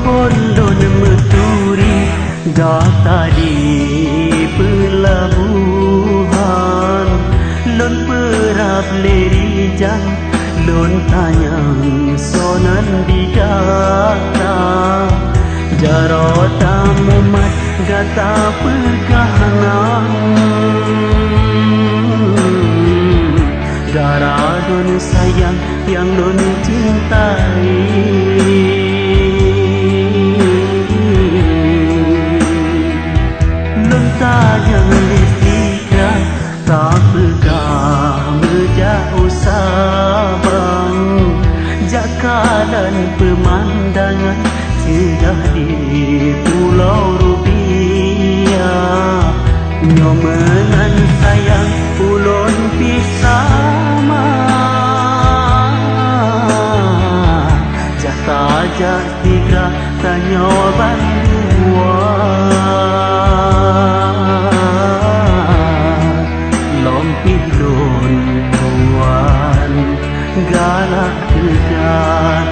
pondon meturi data di pelabuhan lon perap lerijang lon tanyang sonan di data jarota mumat gata perkahanan darah don sayang yang don cintai lon tajang listika tak pegah menjauh sabang jakalan pemandangan sudah di pulau rupiah nyomengan sayang ulun pisama jata tiga tanyo bandua lompit lun tuan galak dekat